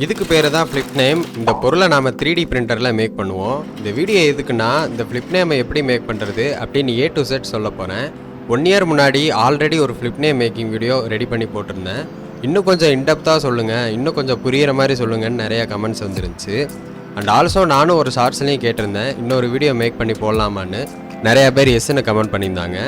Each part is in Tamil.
இதுக்கு பேர் தான் ஃப்ளிப் நேம். இந்த பொருளை நாம் 3D பிரிண்டரில் மேக் பண்ணுவோம். இந்த வீடியோ எதுக்குன்னா இந்த ஃப்ளிப் நேமை எப்படி மேக் பண்ணுறது அப்படின்னு A to Z சொல்ல போகிறேன். 1 year முன்னாடி ஆல்ரெடி ஒரு flip name making video ready பண்ணி போட்டிருந்தேன். இன்னும் கொஞ்சம் இன்டெப்த்தாக சொல்லுங்கள், இன்னும் கொஞ்சம் புரிகிற மாதிரி சொல்லுங்கன்னு நிறையா கமெண்ட்ஸ் வந்துருந்துச்சு. அண்ட் ஆல்சோ நானும் ஒரு ஷார்ட்ஸ்லேயும் கேட்டிருந்தேன் இன்னொரு வீடியோ மேக் பண்ணி போடலாமான்னு. நிறையா பேர் எஸ்ன்னு கமெண்ட் பண்ணியிருந்தாங்க.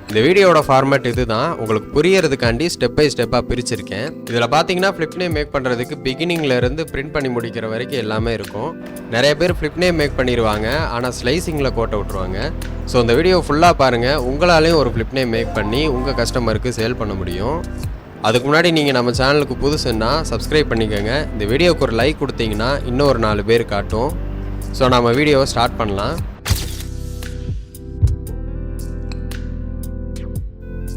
இந்த வீடியோட ஃபார்மேட் இது தான், உங்களுக்கு புரியறதுக்காண்டி ஸ்டெப் பை ஸ்டெப்பாக பிரிச்சிருக்கேன். இதில் பார்த்தீங்கன்னா ஃப்ளிப் நேம் மேக் பண்ணுறதுக்கு பிகினிங்லேருந்து பிரிண்ட் பண்ணி முடிக்கிற வரைக்கும் எல்லாமே இருக்கும். நிறைய பேர் ஃப்ளிப் நேம் மேக் பண்ணிடுவாங்க, ஆனால் ஸ்லைசிங்கில் கோட்டை விட்ருவாங்க. ஸோ இந்த வீடியோ ஃபுல்லாக பாருங்கள், உங்களாலேயும் ஒரு ஃப்ளிப் நேம் மேக் பண்ணி உங்கள் கஸ்டமருக்கு சேல் பண்ண முடியும். அதுக்கு முன்னாடி நீங்கள் நம்ம சேனலுக்கு புதுசுன்னா சப்ஸ்கிரைப் பண்ணிக்கோங்க. இந்த வீடியோவுக்கு ஒரு லைக் கொடுத்தீங்கன்னா இன்னும் ஒரு 4 பேர் காட்டும். ஸோ நம்ம வீடியோவை ஸ்டார்ட் பண்ணலாம்.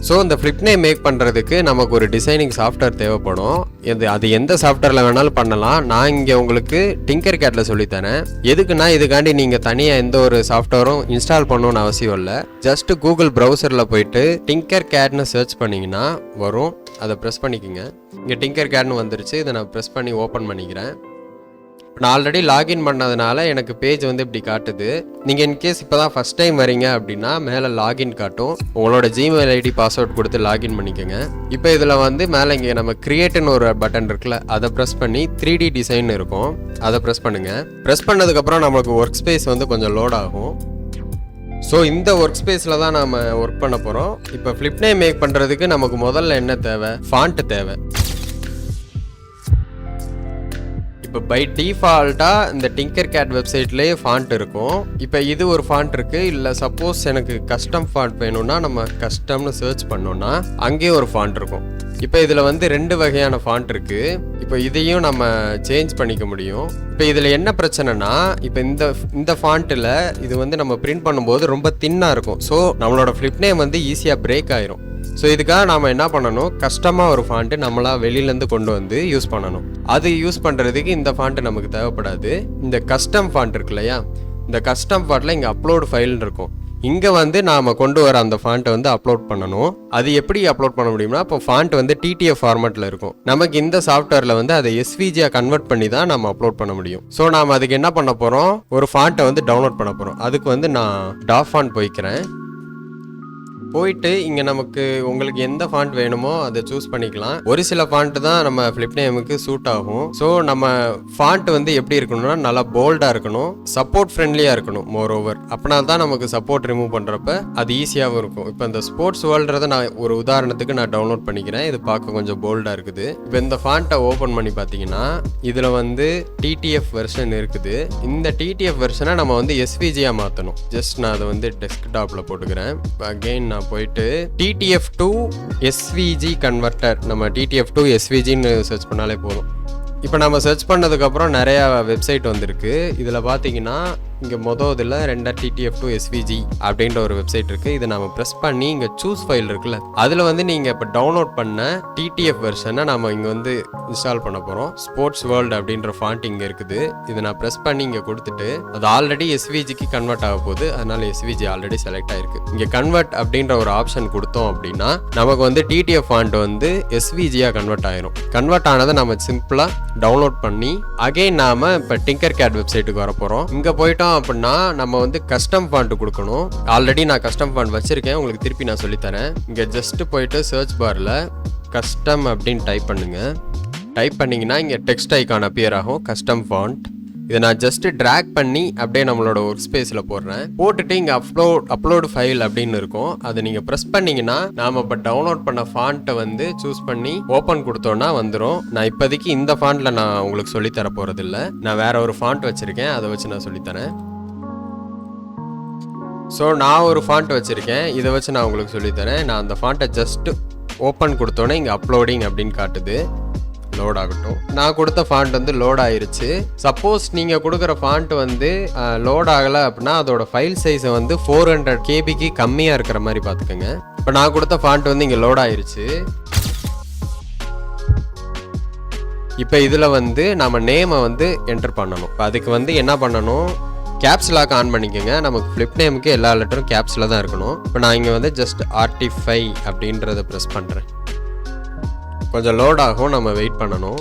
ஸோ இந்த ஃப்ளிப் நேம் மேக் பண்ணுறதுக்கு நமக்கு ஒரு டிசைனிங் சாஃப்ட்வேர் தேவைப்படும். அது எந்த சாஃப்ட்வேரில் வேணாலும் பண்ணலாம். நான் இங்கே உங்களுக்கு டிங்கர் கேட்டில் சொல்லித்தரேன். எதுக்குன்னா இதுக்காண்டி நீங்கள் தனியாக எந்த ஒரு சாஃப்ட்வேரும் இன்ஸ்டால் பண்ணணும்னு அவசியம் இல்லை. ஜஸ்ட் கூகுள் ப்ரௌசரில் போயிட்டு டிங்கர் கேட்னு சர்ச் பண்ணிங்கன்னா வரும். அதை ப்ரெஸ் பண்ணிக்கோங்க. இங்கே டிங்கர் கேட்னு வந்துருச்சு. இதை நான் ப்ரெஸ் பண்ணி ஓப்பன் பண்ணிக்கிறேன். நான் ஆல்ரெடி லாகின் பண்ணதுனால எனக்கு பேஜ் வந்து இப்படி காட்டுது. நீங்கள் இன்கேஸ் இப்போ தான் ஃபஸ்ட் டைம் வரீங்க அப்படின்னா மேலே லாகின் காட்டும். உங்களோட ஜிமெயில் ஐடி பாஸ்வேர்ட் கொடுத்து லாகின் பண்ணிக்கோங்க. இப்போ இதில் வந்து மேலே இங்கே நம்ம கிரியேட்னு ஒரு பட்டன் இருக்குல்ல, அதை ப்ரெஸ் பண்ணி 3D டிசைன் இருக்கும், அதை ப்ரெஸ் பண்ணுங்கள். ப்ரெஸ் பண்ணதுக்கப்புறம் நம்மளுக்கு ஒர்க் ஸ்பேஸ் வந்து கொஞ்சம் லோட் ஆகும். ஸோ இந்த ஒர்க் ஸ்பேஸில் தான் நம்ம ஒர்க் பண்ண போகிறோம். இப்போ ஃப்ளிப் நேம் மேக் பண்ணுறதுக்கு நமக்கு முதல்ல என்ன தேவை? ஃபாண்ட் தேவை. இப்போ பை டிஃபால்ட்டாக இந்த டிங்கர் கேட் வெப்சைட்லேயே ஃபாண்ட் இருக்கும். இப்போ இது ஒரு ஃபாண்ட் இருக்குது. இல்லை சப்போஸ் எனக்கு கஸ்டம் ஃபாண்ட் வேணும்னா நம்ம கஸ்டம்னு சர்ச் பண்ணோன்னா அங்கேயே ஒரு ஃபாண்ட் இருக்கும். இப்போ இதில் வந்து 2 வகையான ஃபாண்ட் இருக்குது. இப்போ இதையும் நம்ம சேஞ்ச் பண்ணிக்க முடியும். இப்போ இதில் என்ன பிரச்சனைனா, இப்போ இந்த ஃபாண்ட்டில் இது வந்து நம்ம பிரிண்ட் பண்ணும்போது ரொம்ப தின்னாக இருக்கும். ஸோ நம்மளோட ஃப்ளிப் நேம் வந்து ஈஸியாக பிரேக் ஆயிரும். ஸோ இதுக்காக நாம் என்ன பண்ணணும், கஸ்டமாக ஒரு ஃபாண்ட்டு நம்மளாக வெளியிலேருந்து கொண்டு வந்து யூஸ் பண்ணணும். அது யூஸ் பண்ணுறதுக்கு இந்த ஃபாண்ட்டு நமக்கு தேவைப்படாது. இந்த கஸ்டம் ஃபாண்ட் இருக்கு இல்லையா, இந்த கஸ்டம் ஃபாண்ட்டில் இங்கே அப்லோட் ஃபைல்னு இருக்கும். இங்கே வந்து நாம் கொண்டு வர அந்த ஃபாண்ட்டை வந்து அப்லோட் பண்ணணும். அது எப்படி அப்லோட் பண்ண முடியும்னா, இப்போ ஃபாண்ட் வந்து TTF ஃபார்மேட்டில் இருக்கும். நமக்கு இந்த சாஃப்ட்வேரில் வந்து அதை SVG கன்வெர்ட் பண்ணி தான் நம்ம அப்லோட் பண்ண முடியும். ஸோ நாம் அதுக்கு என்ன பண்ண போகிறோம், ஒரு ஃபாண்ட்டை வந்து டவுன்லோட் பண்ண போகிறோம். அதுக்கு வந்து நான் டாஃப் ஃபாண்ட் போய்க்கிறேன். போயிட்டு இங்கே நமக்கு உங்களுக்கு எந்த ஃபாண்ட் வேணுமோ அதை சூஸ் பண்ணிக்கலாம். ஒரு சில ஃபாண்ட் தான் நம்ம ஃப்ளிப் நேமுக்கு சூட் ஆகும். ஸோ நம்ம ஃபாண்ட் வந்து எப்படி இருக்கணும்னா நல்லா போல்டாக இருக்கணும், சப்போர்ட் ஃப்ரெண்ட்லியாக இருக்கணும். மோர் ஓவர் அப்படின்னா தான் நமக்கு சப்போர்ட் ரிமூவ் பண்ணுறப்ப அது ஈஸியாகவும் இருக்கும். இப்போ இந்த ஸ்போர்ட்ஸ் வேர்ல்டுறதை நான் ஒரு உதாரணத்துக்கு நான் டவுன்லோட் பண்ணிக்கிறேன். இது பார்க்க கொஞ்சம் போல்டாக இருக்குது. இப்போ இந்த ஃபாண்ட்டை ஓப்பன் பண்ணி பார்த்தீங்கன்னா இதில் வந்து TTF வெர்ஷன் இருக்குது. இந்த TTF வெர்ஷனை நம்ம வந்து SVG-யாக மாற்றணும். ஜஸ்ட் நான் அதை வந்து டெஸ்க்டாப்பில் போட்டுக்கிறேன். அகெயின் நான் போயிட்டு TTF to SVG கன்வெர்ட்டர், நம்ம TTF to SVGன்னு சர்ச் பண்ணாலே போதும். இப்போ நம்ம சர்ச் பண்ணதுக்கப்புறம் நிறையா வெப்சைட் வந்திருக்கு. இதில் பார்த்தீங்கன்னா இங்கே இதில் 2 TTF to SVG அப்படின்ற ஒரு வெப்சைட் இருக்குது. இதை நம்ம ப்ரெஸ் பண்ணி இங்கே சூஸ் ஃபைல் இருக்குல்ல, அதில் வந்து நீங்கள் இப்போ டவுன்லோட் பண்ண TTF வெர்ஷனை நம்ம இங்கே வந்து இன்ஸ்டால் பண்ண போகிறோம். ஸ்போர்ட்ஸ் வேர்ல்டு அப்படின்ற ஃபாண்ட் இங்கே இருக்குது. இதை நான் ப்ரெஸ் பண்ணி இங்கே கொடுத்துட்டு அது ஆல்ரெடி SVGக்கு கன்வெர்ட் ஆக போகுது. அதனால SVG ஆல்ரெடி செலக்ட் ஆயிருக்கு. இங்கே கன்வெர்ட் அப்படின்ற ஒரு ஆப்ஷன் கொடுத்தோம் அப்படின்னா நமக்கு வந்து TTF ஃபாண்ட் வந்து SVG-யாக கன்வெர்ட் ஆயிரும். கன்வெர்ட் ஆனதை நம்ம சிம்பிளாக டவுன்லோட் பண்ணி அகைன் நாம இப்போ டிங்கர் கேட் வெப்சைட்டுக்கு வர போகிறோம். இங்கே போயிட்டோம் அப்படின்னா நம்ம வந்து கஸ்டம் ஃபாண்ட் கொடுக்கணும். ஆல்ரெடி நான் கஸ்டம் ஃபாண்ட் வச்சிருக்கேன், உங்களுக்கு திருப்பி நான் சொல்லித்தரேன். இங்கே ஜஸ்ட் போயிட்டு சர்ச் பாரில் கஸ்டம் அப்படின்னு டைப் பண்ணுங்க. டைப் பண்ணிங்கன்னா இங்கே டெக்ஸ்ட் ஐகான் அப்பியர் ஆகும், கஸ்டம் ஃபாண்ட். இதை நான் ஜஸ்ட் ட்ராக் பண்ணி அப்படியே நம்மளோட ஒர்க் ஸ்பேஸில் போடுறேன். போட்டுட்டு இங்கே அப்லோடு ஃபைல் அப்படின்னு இருக்கும். அதை நீங்கள் ப்ரெஸ் பண்ணிங்கன்னா நாம் இப்போ டவுன்லோட் பண்ண ஃபாண்ட்டை வந்து சூஸ் பண்ணி ஓப்பன் கொடுத்தோன்னா வந்துடும். நான் இப்போதைக்கு இந்த ஃபாண்ட்டில் நான் உங்களுக்கு சொல்லித்தர போகிறதில்ல. நான் வேற ஒரு ஃபாண்ட் வச்சுருக்கேன், அதை வச்சு நான் சொல்லித்தரேன். ஸோ நான் ஒரு ஃபாண்ட் வச்சுருக்கேன், இதை வச்சு நான் உங்களுக்கு சொல்லித்தரேன். நான் அந்த ஃபாண்ட்டை ஜஸ்ட் ஓப்பன் கொடுத்தோன்னே இங்கே அப்லோடிங் அப்படின்னு காட்டுது. லோட் ஆகட்டும். நான் கொடுத்த ஃபாண்ட் வந்து லோட் ஆயிருச்சு. சப்போஸ் நீங்கள் கொடுக்குற ஃபாண்ட் வந்து லோட் ஆகலை அப்படின்னா அதோட ஃபைல் சைஸை வந்து 400 KB கம்மியாக இருக்கிற மாதிரி பார்த்துக்கோங்க. இப்போ நான் கொடுத்த ஃபாண்ட் வந்து இங்கே லோட் ஆயிருச்சு. இப்போ இதில் வந்து நம்ம நேமை வந்து என்டர் பண்ணணும். இப்போ அதுக்கு வந்து என்ன பண்ணணும், கேப்ஸ் லாக் ஆன் பண்ணிக்கோங்க. நமக்கு ஃப்ளிப் நேமுக்கு எல்லா லெட்டரும் கேப்ஸில் தான் இருக்கணும். இப்போ நான் இங்கே வந்து ஜஸ்ட் RT5 அப்படின்றத ப்ரெஸ் பண்ணுறேன். கொஞ்சம் லோட் ஆகும், நம்ம வெயிட் பண்ணணும்.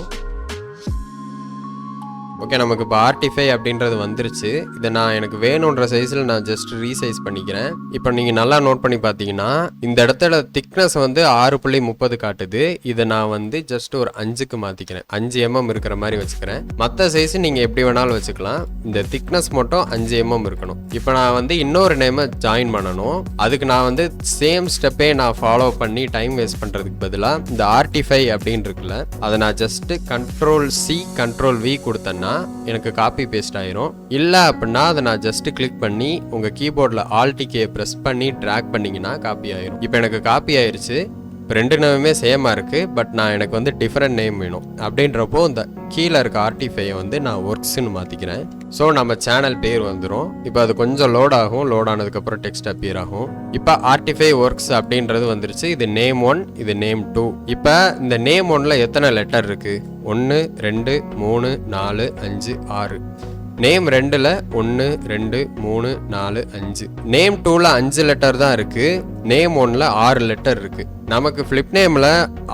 ஓகே, நமக்கு இப்போ ஆர்டிஃபை அப்படின்றது வந்துருச்சு. இதை நான் எனக்கு வேணுன்ற சைஸில் நான் ஜஸ்ட் ரீசைஸ் பண்ணிக்கிறேன். இப்போ நீங்கள் நல்லா நோட் பண்ணி பார்த்தீங்கன்னா இந்த இடத்துல திக்னஸ் வந்து 6.30 காட்டுது. இதை நான் வந்து ஜஸ்ட் ஒரு 5க்கு மாற்றிக்கிறேன். 5 mm இருக்கிற மாதிரி வச்சுக்கிறேன். மற்ற சைஸு நீங்கள் எப்படி வேணாலும் வச்சுக்கலாம். இந்த திக்னஸ் மட்டும் 5 mm இருக்கணும். இப்போ நான் வந்து இன்னொரு நேமை ஜாயின் பண்ணணும். அதுக்கு நான் வந்து சேம் ஸ்டெப்பே நான் ஃபாலோ பண்ணி டைம் வேஸ்ட் பண்ணுறதுக்கு பதிலாக இந்த ஆர்டிஃபை அப்படின்னு இருக்குல்ல, அதை நான் ஜஸ்ட்டு Ctrl+C Ctrl+V கொடுத்தேன்னா எனக்கு காப்பி பேஸ்ட் ஆயிரும். இல்லை அப்படின்னா அதை நான் ஜஸ்ட் கிளிக் பண்ணி உங்க கீபோர்டில் Alt கே ப்ரெஸ் பண்ணி ட்ராக் பண்ணீங்கன்னா காப்பி ஆயிரும். இப்போ எனக்கு காப்பி ஆயிருச்சு. இப்போ 2 நேமுமே சேமாக இருக்குது. பட் நான் எனக்கு வந்து டிஃப்ரெண்ட் நேம் வேணும். அப்படின்றப்போ இந்த கீழே இருக்க ஆர்டிஃபையை வந்து நான் ஒர்க்ஸ்ன்னு மாற்றிக்கிறேன். ஸோ நம்ம சேனல் பேர் வந்துடும். இப்போ அது கொஞ்சம் லோட் ஆகும். லோட் ஆனதுக்கப்புறம் டெக்ஸ்ட் அப்பியர் ஆகும். இப்போ ஆர்டிஃபை ஒர்க்ஸ் அப்படின்றது வந்துருச்சு. இது நேம் 1, இது நேம் 2. இப்போ இந்த நேம் 1ல் எத்தனை லெட்டர் இருக்குது? 1 2 3 4 5 6. நேம் 2ல் 1 2 3 4 5. நேம் 2ல் 5 லெட்டர் தான் இருக்குது. நேம் 1ல் 6 லெட்டர் இருக்குது. நமக்கு ஃபிளிப் நேமில்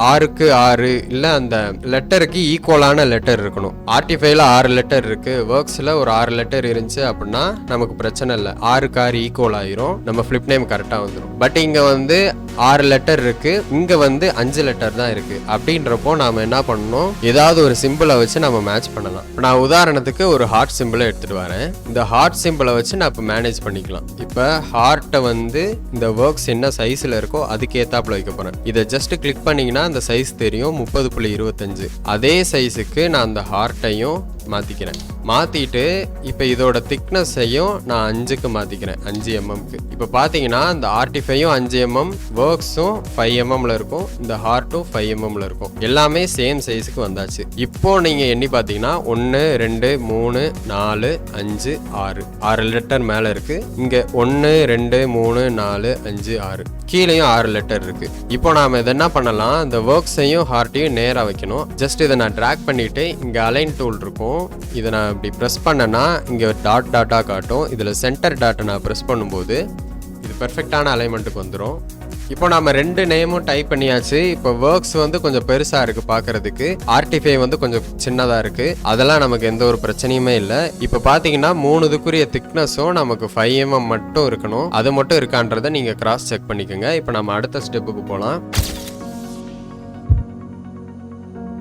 6க்கு 6 இல்லை அந்த லெட்டருக்கு ஈக்குவலான லெட்டர் இருக்கணும். ஆர்டிஃபைல 6 லெட்டர் இருக்குது. ஒர்க்ஸில் ஒரு 6 லெட்டர் இருந்துச்சு அப்படின்னா நமக்கு பிரச்சனை இல்லை. 6க்கு 6 ஈக்குவல் ஆயிரும். நம்ம ஃபிளிப் நேம் கரெக்டாக வந்துடும். பட் இங்கே வந்து 6 லெட்டர் இருக்குது. இங்கே வந்து 5 லெட்டர் தான் இருக்குது. அப்படின்றப்போ நாம் என்ன பண்ணணும், ஏதாவது ஒரு சிம்பிளை வச்சு நம்ம மேட்ச் பண்ணலாம். இப்போ நான் உதாரணத்துக்கு ஒரு ஹார்ட் சிம்பிளை எடுத்துகிட்டு வரேன். இந்த ஹார்ட் சிம்பிளை வச்சு நான் இப்போ மேனேஜ் பண்ணிக்கலாம். இப்போ ஹார்ட்டை வந்து இந்த ஒர்க்ஸ் என்ன சைஸில் இருக்கோ அதுக்கு ஏத்தாப்புல வைக்க போகிறேன். இதை ஜஸ்ட் கிளிக் பண்ணீங்கன்னா அந்த சைஸ் தெரியும், 30.25. அதே சைஸுக்கு நான் அந்த ஹார்ட்டையும் மாற்றிக்கிறேன். மாற்றிட்டு இப்போ இதோட திக்னஸையும் நான் 5க்கு மாற்றிக்கிறேன். 5 mmக்கு. இப்போ பார்த்தீங்கன்னா இந்த ஆர்டிஃபையும் 5 mm, ஒர்க்ஸும் 5 mmல இருக்கும். இந்த ஹார்ட்டும் 5 mmல இருக்கும். எல்லாமே சேம் சைஸுக்கு வந்தாச்சு. இப்போ நீங்கள் எண்ணி பார்த்தீங்கன்னா 1 2 3 4 5 6 6 லெட்டர் மேலே இருக்குது. இங்கே 1 2 3 4 5 6 கீழேயும் 6 லெட்டர் இருக்கு. இப்போ நாம இதை என்ன பண்ணலாம், இந்த ஒர்க்ஸையும் ஹார்ட்டையும் நேராக வைக்கணும். ஜஸ்ட் இதை நான் ட்ராக் பண்ணிட்டு இங்கே அலைன் டூல் இருக்கும். இதை நான் இப்படி ப்ரெஸ் பண்ணேன்னா இங்கே டாட்டாக காட்டும். இதில் சென்டர் டாட்டை நான் ப்ரெஸ் பண்ணும்போது இது பெர்ஃபெக்டான அலைன்மெண்ட்டுக்கு வந்துடும். இப்போ நம்ம 2 நேமும் டைப் பண்ணியாச்சு. இப்போ ஒர்க்ஸ் வந்து கொஞ்சம் பெருசாக இருக்குது பார்க்கறதுக்கு. ஆர்டிஃபை வந்து கொஞ்சம் சின்னதாக இருக்குது. அதெல்லாம் நமக்கு எந்த ஒரு பிரச்சனையுமே இல்லை. இப்போ பார்த்தீங்கன்னா 3 இதுக்குரிய திக்னஸும் நமக்கு 5 mm மட்டும் இருக்கணும். அது மட்டும் இருக்கான்றதை நீங்கள் கிராஸ் செக் பண்ணிக்கோங்க. இப்போ நம்ம அடுத்த ஸ்டெப்புக்கு போகலாம்.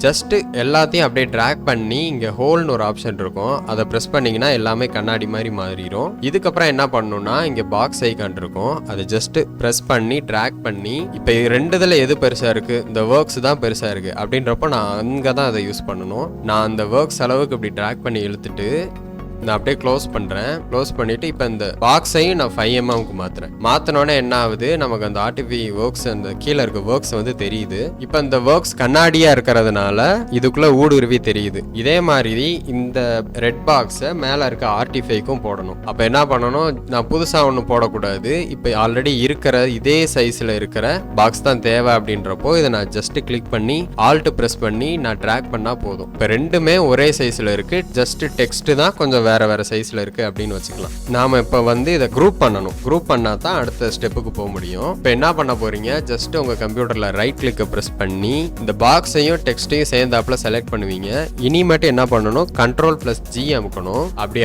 ஜஸ்ட்டு எல்லாத்தையும் அப்படியே ட்ராக் பண்ணி இங்கே ஹோல்னு ஒரு ஆப்ஷன் இருக்கும். அதை ப்ரெஸ் பண்ணிங்கன்னா எல்லாமே கண்ணாடி மாதிரி மாறிடும். இதுக்கப்புறம் என்ன பண்ணணும்னா இங்கே பாக்ஸ் ஐக்கான் இருக்கும். அதை ஜஸ்ட்டு ப்ரெஸ் பண்ணி ட்ராக் பண்ணி இப்போ 2 எது பெருசாக இருக்குது, இந்த ஒர்க்ஸ் தான் பெருசாக இருக்குது அப்படின்றப்போ நான் அங்கே தான் அதை யூஸ் பண்ணணும். நான் அந்த ஒர்க்ஸ் அளவுக்கு இப்படி ட்ராக் பண்ணி இழுத்துட்டு நான் அப்படியே க்ளோஸ் பண்ணுறேன். க்ளோஸ் பண்ணிவிட்டு இப்போ இந்த பாக்ஸையும் நான் 5 mmக்கு மாற்றுறேன். மாற்றினோன்னே என்ன ஆகுது, நமக்கு அந்த ஆர்டிஃபை ஒர்க்ஸ் அந்த கீழே இருக்க ஒர்க்ஸ் வந்து தெரியுது. இப்போ இந்த ஒர்க்ஸ் கண்ணாடியாக இருக்கிறதுனால இதுக்குள்ளே ஊடுருவி தெரியுது. இதே மாதிரி இந்த ரெட் பாக்ஸை மேலே இருக்க ஆர்டிஃபைக்கும் போடணும். அப்போ என்ன பண்ணணும், நான் புதுசாக ஒன்றும் போடக்கூடாது. இப்போ ஆல்ரெடி இருக்கிற இதே சைஸில் இருக்கிற பாக்ஸ் தான் தேவை. அப்படின்றப்போ இதை நான் ஜஸ்ட்டு கிளிக் பண்ணி ஆல்ட் ப்ரெஸ் பண்ணி நான் ட்ராக் பண்ணால் போதும். இப்போ 2மே ஒரே சைஸில் இருக்குது. ஜஸ்ட்டு டெக்ஸ்ட்டு தான் கொஞ்சம் வேற சைஸ்ல இருக்கு அப்படின்னு வச்சுக்கலாம். நாம இப்ப வந்து இதை குரூப் பண்ணணும். குரூப் பண்ணா தான் அடுத்த ஸ்டெப்புக்கு போக முடியும். இப்போ என்ன பண்ண போறீங்க, ஜஸ்ட் உங்க கம்ப்யூட்டர்ல ரைட் கிளிக்கை பிரஸ் பண்ணி இந்த பாக்ஸையும் டெக்ஸ்டையும் சேர்ந்தாப்புல செலக்ட் பண்ணுவீங்க. இனிமேட்டு என்ன பண்ணணும், Ctrl+G அமுக்கணும். அப்படி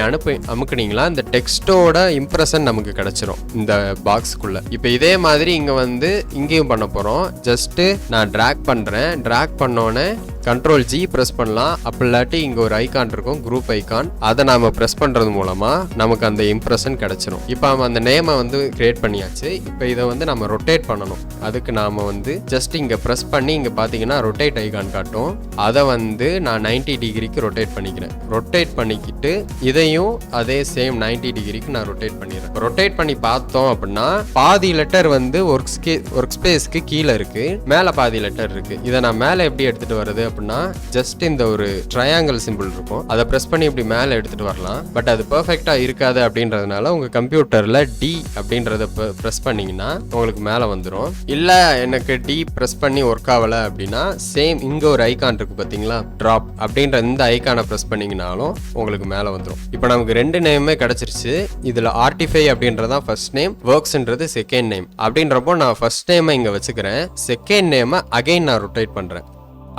அமுக்குனீங்களா இந்த டெக்ஸ்டோட இம்ப்ரெஷன் நமக்கு கிடைச்சிரும் இந்த பாக்ஸ்க்குள்ள. இப்போ இதே மாதிரி இங்க வந்து இங்கேயும் பண்ண போறோம். ஜஸ்ட் நான் டிராக் பண்றேன். டிராக் பண்ணோன்னே Ctrl+G ப்ரெஸ் பண்ணலாம். அப்படி இல்லாட்டி இங்கே ஒரு ஐக்கான் இருக்கும், குரூப் ஐக்கான். அதை நாம ப்ரெஸ் பண்ணுறது மூலமாக நமக்கு அந்த இம்ப்ரெஷன் கிடச்சிரும். இப்போ அந்த நேமை வந்து கிரியேட் பண்ணியாச்சு. இப்போ இதை வந்து நம்ம ரொட்டேட் பண்ணணும். அதுக்கு நாம் வந்து ஜஸ்ட் இங்கே ப்ரெஸ் பண்ணி இங்கே பார்த்தீங்கன்னா ரொட்டேட் ஐக்கான் காட்டும். அதை வந்து நான் 90 டிகிரிக்கு ரொட்டேட் பண்ணிக்கிறேன். ரொட்டேட் பண்ணிக்கிட்டு இதையும் அதே சேம் 90 டிகிரிக்கு நான் ரொட்டேட் பண்ணிடுறேன். ரொட்டேட் பண்ணி பார்த்தோம் அப்படின்னா பாதி லெட்டர் வந்து ஒர்க் ஸ்பேஸ்க்கு கீழே இருக்குது, மேலே பாதி லெட்டர் இருக்குது. இதை நான் மேலே எப்படி எடுத்துகிட்டு வருது அப்படின்னா ஜஸ்ட் இந்த ஒரு ட்ரையாங்கிள் சிம்பிள் இருக்கும், அதை ப்ரெஸ் பண்ணி இப்படி மேலே எடுத்துகிட்டு வரலாம். பட் அது பர்ஃபெக்டாக இருக்காது. அப்படின்றதுனால உங்கள் கம்ப்யூட்டரில் டி அப்படின்றத ப்ரெஸ் பண்ணிங்கன்னா உங்களுக்கு மேலே வந்துடும். இல்லை எனக்கு டி ப்ரெஸ் பண்ணி ஒர்க் ஆகலை அப்படின்னா சேம் இங்கே ஒரு ஐக்கான் இருக்குது பார்த்தீங்களா, ட்ராப் அப்படின்ற இந்த ஐக்கானை ப்ரெஸ் பண்ணிங்கனாலும் உங்களுக்கு மேலே வந்துடும். இப்போ நமக்கு 2 நேமே கிடச்சிருச்சு. இதில் ஆர்டிஃபை அப்படின்றதான் ஃபர்ஸ்ட் நேம், ஒர்க்ஸ்ன்றது செகண்ட் நேம். அப்படின்றப்போ நான் ஃபர்ஸ்ட் நேமை இங்கே வச்சுக்கிறேன். செகண்ட் நேமை அகைன் நான் ரொட்டேட் பண்ணுறேன்.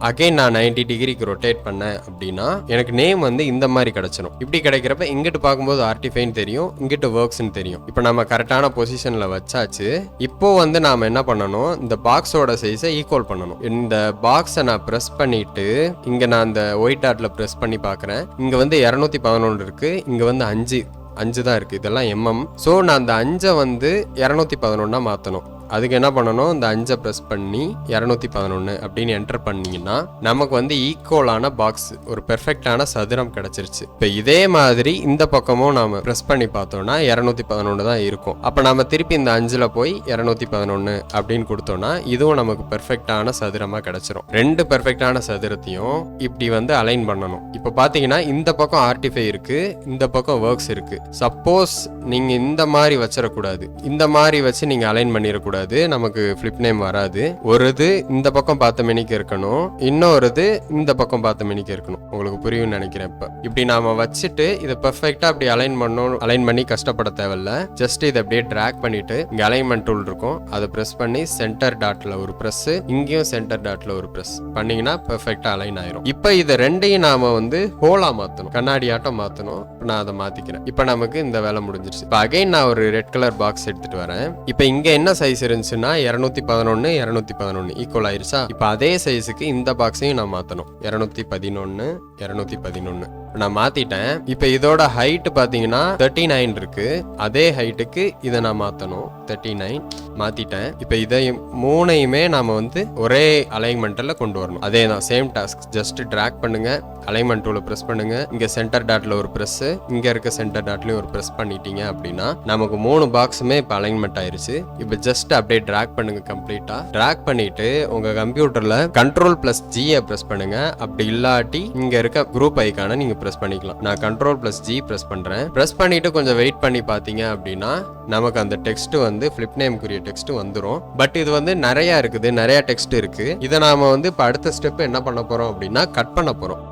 அகைன் நான் 90 டிகிரிக்கு ரொட்டேட் பண்ணேன் அப்படின்னா எனக்கு நேம் வந்து இந்த மாதிரி கிடைச்சிடும். இப்படி கிடைக்கிறப்ப இங்கிட்டு பார்க்கும்போது ஆர்டிஃபைன்னு தெரியும், இங்கிட்டு ஒர்க்ஸ்ன்னு தெரியும். இப்போ நம்ம கரெக்டான பொசிஷன்ல வச்சாச்சு. இப்போ வந்து நாம என்ன பண்ணணும், இந்த பாக்ஸோட சைஸை ஈக்குவல் பண்ணணும். இந்த பாக்ஸை நான் ப்ரெஸ் பண்ணிட்டு இங்க நான் இந்த ஒயிட் டாட்ல ப்ரெஸ் பண்ணி பார்க்குறேன். இங்க வந்து 211 இருக்கு, இங்க வந்து 5 தான் இருக்கு. இதெல்லாம் mm. ஸோ நான் அந்த 5 வந்து 211 மாற்றணும். அதுக்கு என்ன பண்ணணும், இந்த 5 ப்ரெஸ் பண்ணி 211 அப்படின்னு என்டர் பண்ணீங்கன்னா நமக்கு வந்து ஈக்குவலான பாக்ஸ், ஒரு பெர்ஃபெக்டான சதுரம் கிடைச்சிருச்சு. இப்போ இதே மாதிரி இந்த பக்கமும் நாம ப்ரெஸ் பண்ணி பார்த்தோம்னா 211 தான் இருக்கும். அப்போ நம்ம திருப்பி இந்த 5ல் போய் 211 அப்படின்னு கொடுத்தோம்னா இதுவும் நமக்கு பெர்ஃபெக்டான சதுரமா கிடைச்சிரும். 2 பெர்ஃபெக்டான சதுரத்தையும் இப்படி வந்து அலைன் பண்ணணும். இப்போ பார்த்தீங்கன்னா இந்த பக்கம் ஆர்டிஃபை இருக்கு, இந்த பக்கம் ஒர்க்ஸ் இருக்கு. சப்போஸ் நீங்க இந்த மாதிரி வச்சிடக்கூடாது, இந்த மாதிரி வச்சு நீங்க அலைன் பண்ணிடக்கூடாது, நமக்கு ஃபிளிப் நேம் வராது. ஒரு இது இந்த பக்கம் பார்த்த மெனிக்கு இருக்கணும், இன்னொரு இது இந்த பக்கம் பார்த்த மெனிக்கு இருக்கணும். உங்களுக்கு புரியும் நினைக்கிறேன். இப்படி நாம வச்சுட்டு இதை பெர்ஃபெக்ட்டா அப்படி அலைன் பண்ணி கஷ்டப்பட தேவையில்ல. ஜஸ்ட் இதை அப்படியே டிராக் பண்ணிட்டு இங்க அலைன்மெண்ட் டூல் இருக்கும், அதை பிரஸ் பண்ணி சென்டர் டாட்ல ஒரு பிரஸ், இங்கேயும் சென்டர் டாட்ல ஒரு பிரஸ் பண்ணீங்கன்னா பெர்ஃபெக்ட்டா அலைன் ஆயிரும். இப்போ இதை ரெண்டையும் நாம வந்து ஹோலா மாத்தணும், கண்ணாடி ஆட்டம் மாத்தணும். நான் அதை மாத்திக்கிறேன். இப்போ நமக்கு இந்த வேலை முடிஞ்சிருச்சு. இப்போ அகைன் நான் ஒரு ரெட் கலர் பாக்ஸ் எடுத்துட்டு வரேன். இப்போ இங்க என்ன சைஸ் இருந்துச்சுன்னா 211 211 ஈக்குவல் ஆயிருச்சா. இப்போ அதே சைஸுக்கு இந்த பாக்ஸையும் நான் மாத்தணும். 211 211 நான் மாத்திட்டேன். இப்போ இதோட ஹைட் பாத்தீங்கன்னா 39 இருக்கு. அதே ஹைட்டுக்கு இதை நான் மாத்தணும், 39 மாத்திட்டேன். இப்போ இதை மூணையுமே நாம வந்து ஒரே அலைன்மெண்ட்ல கொண்டு வரணும். அதே தான், சேம் டாஸ்க். ஜஸ்ட் டிராக் பண்ணுங்க, அலைன்மெண்ட் டூல பிரஸ் பண்ணுங்க, இங்க சென்டர் டாட்ல ஒரு பிரஸ், இங்க இருக்க சென்டர் டாட்லயும் ஒரு பிரஸ் பண்ணிட்டீங்க அப்படின்னா நமக்கு 3 பாக்ஸுமே இப்போ அலைன்மெண்ட் ஆயிருச்சு. இப்போ ஜஸ்ட் அப்படியே டிராக் பண்ணுங்க, கம்ப்ளீட்டா டிராக் பண்ணிட்டு உங்க கம்ப்யூட்டர்ல Ctrl+G பிரஸ் பண்ணுங்க. அப்படி இல்லாட்டி இங்க இருக்க குரூப் ஐக்கான நீங்க பிரஸ் பண்ணிக்கலாம். நான் Ctrl+G பிரஸ் பண்றேன். பிரஸ் பண்ணிட்டு கொஞ்சம் வெயிட் பண்ணி பாத்தீங்க அப்படின்னா நமக்கு அந்த டெக்ஸ்ட் வந்து ஃபிளிப் நேம்க்குரிய டெக்ஸ்ட் வந்துடும். பட் இது வந்து நிறைய இருக்குது, நிறைய டெக்ஸ்ட் இருக்கு. இதை நாம வந்து இப்போ அடுத்த ஸ்டெப் என்ன பண்ண போறோம் அப்படின்னா கட் பண்ண போறோம்.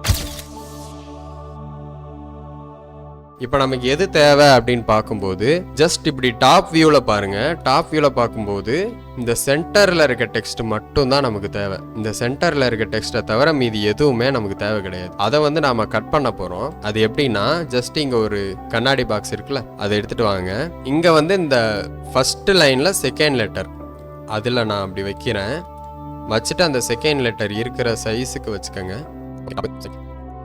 இப்போ நமக்கு எது தேவை அப்படின்னு பார்க்கும்போது ஜஸ்ட் இப்படி டாப் வியூவில் பாருங்க. டாப் வியூவில் பார்க்கும்போது இந்த சென்டரில் இருக்க டெக்ஸ்ட் மட்டும் தான் நமக்கு தேவை. இந்த சென்டரில் இருக்க டெக்ஸ்ட்டை தவிர மீதி எதுவுமே நமக்கு தேவை கிடையாது. அதை வந்து நாம கட் பண்ண போகிறோம். அது எப்படின்னா ஜஸ்ட் இங்கே ஒரு கண்ணாடி பாக்ஸ் இருக்குல்ல, அதை எடுத்துட்டு வாங்க. இங்கே வந்து இந்த ஃபர்ஸ்ட் லைனில் செகண்ட் லெட்டர் அதில் நான் அப்படி வைக்கிறேன். வச்சுட்டு அந்த செகண்ட் லெட்டர் இருக்கிற சைஸுக்கு வச்சுக்கோங்க.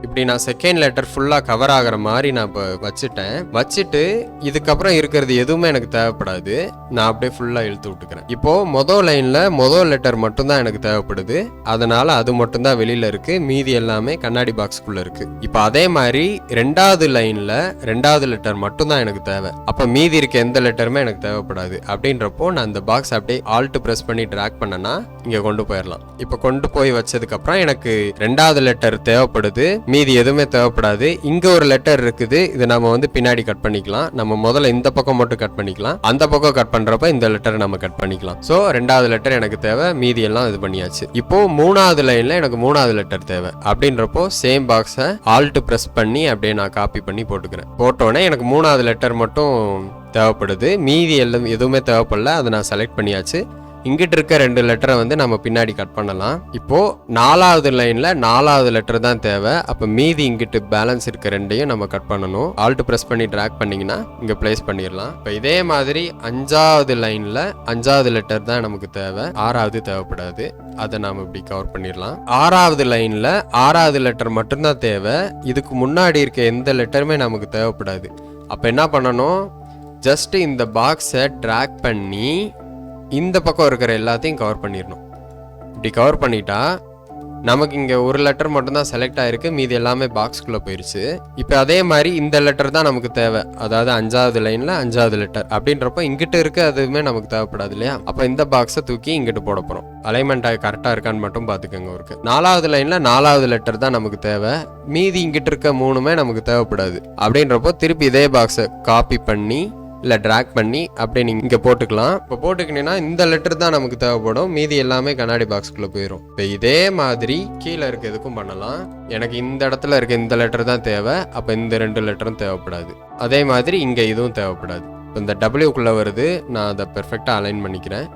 இப்படி நான் செகண்ட் லெட்டர் ஃபுல்லாக கவர் ஆகிற மாதிரி நான் இப்போ வச்சுட்டு இதுக்கப்புறம் இருக்கிறது எதுவுமே எனக்கு தேவைப்படாது. நான் அப்படியே ஃபுல்லாக இழுத்து விட்டுக்கிறேன். இப்போ மொதல் லைனில் மொதல் லெட்டர் மட்டும்தான் எனக்கு தேவைப்படுது, அதனால அது மட்டும்தான் வெளியில் இருக்கு, மீதி எல்லாமே கண்ணாடி பாக்ஸ்குள்ளே இருக்கு. இப்போ அதே மாதிரி ரெண்டாவது லைனில் ரெண்டாவது லெட்டர் மட்டும்தான் எனக்கு தேவை. அப்போ மீதி இருக்க எந்த லெட்டருமே எனக்கு தேவைப்படாது. அப்படின்றப்போ நான் இந்த பாக்ஸ் அப்படியே ஆல்ட் ப்ரெஸ் பண்ணி ட்ராக் பண்ணனா இங்கே கொண்டு போயிடலாம். இப்போ கொண்டு போய் வச்சதுக்கப்புறம் எனக்கு ரெண்டாவது லெட்டர் தேவைப்படுது, மீதி எதுவுமே தேவைப்படாது. இங்க ஒரு லெட்டர் இருக்குது, இதை நம்ம வந்து பின்னாடி கட் பண்ணிக்கலாம். நம்ம முதல்ல இந்த பக்கம் மட்டும் கட் பண்ணிக்கலாம், அந்த பக்கம் கட் பண்றப்ப இந்த லெட்டரை நம்ம கட் பண்ணிக்கலாம். சோ ரெண்டாவது லெட்டர் எனக்கு தேவை, மீதி எல்லாம் இது பண்ணியாச்சு. இப்போ மூணாவது லைன்ல எனக்கு மூணாவது லெட்டர் தேவை. அப்படின்றப்போ சேம் பாக்ஸை ஆல்ட் பிரஸ் பண்ணி அப்படியே நான் காப்பி பண்ணி போட்டுக்கிறேன். போட்டோன்னே எனக்கு மூணாவது லெட்டர் மட்டும் தேவைப்படுது, மீதி எல்லாம் எதுவுமே தேவைப்படல. அதை நான் செலக்ட் பண்ணியாச்சு. இங்கிட்ட இருக்க 2 லெட்டரை வந்து நம்ம பின்னாடி கட் பண்ணலாம். இப்போ 4வது லைன்ல 4வது லெட்டர் தான் தேவை. அப்ப மீதி இங்கிட்டு பேலன்ஸ் இருக்க 2ஐயும் நம்ம கட் பண்ணணும். ஆல்ட் பிரஸ் பண்ணி டிராக் பண்ணீங்கன்னா இங்க பிளேஸ் பண்ணிடலாம். இப்போ இதே மாதிரி 5வது லைன்ல 5வது லெட்டர் தான் நமக்கு தேவை, 6வது தேவைப்படாது. அதை நாம இப்படி கவர் பண்ணிடலாம். 6வது லைன்ல 6வது லெட்டர் மட்டும்தான் தேவை, இதுக்கு முன்னாடி இருக்க எந்த லெட்டருமே நமக்கு தேவைப்படாது. அப்ப என்ன பண்ணணும், ஜஸ்ட் இந்த பாக்ஸை டிராக் பண்ணி இந்த பக்கம் இருக்கிற எல்லாத்தையும் கவர் பண்ணிடணும். இப்படி கவர் பண்ணிட்டா நமக்கு இங்கே ஒரு லெட்டர் மட்டும்தான் செலக்ட் ஆயிருக்கு, மீதி எல்லாமே பாக்ஸ்குள்ளே போயிடுச்சு. இப்போ அதே மாதிரி இந்த லெட்டர் தான் நமக்கு தேவை, அதாவது 5வது லைனில் 5வது லெட்டர். அப்படின்றப்போ இங்கிட்ட இருக்க அதுவுமே நமக்கு தேவைப்படாது இல்லையா. அப்போ இந்த பாக்ஸை தூக்கி இங்கிட்டு போட போகிறோம். அலைன்மெண்ட் கரெக்டாக இருக்கான்னு மட்டும் பார்த்துக்கோங்க. இருக்கு 4வது லைனில் 4வது லெட்டர் தான் நமக்கு தேவை, மீதி இங்கிட்ட இருக்க 3மே நமக்கு தேவைப்படாது. அப்படின்றப்போ திருப்பி இதே பாக்ஸை காப்பி பண்ணி இல்லை ட்ராக் பண்ணி அப்படியே நீங்கள் இங்கே போட்டுக்கலாம். இப்போ போட்டுக்கிட்டீங்கன்னா இந்த லெட்டர் தான் நமக்கு தேவைப்படும், மீதி எல்லாமே கண்ணாடி பாக்ஸ்குள்ளே போயிடும். இப்போ இதே மாதிரி கீழே இருக்க எதுக்கும் பண்ணலாம். எனக்கு இந்த இடத்துல இருக்க இந்த லெட்டர் தான் தேவை, அப்போ இந்த 2 லெட்டரும் தேவைப்படாது. அதே மாதிரி இங்கே இதுவும் தேவைப்படாது. இப்போ இந்த டபிள்யூக்குள்ளே வருது, நான் அதை பெர்ஃபெக்டாக அலைன் பண்ணிக்கிறேன்.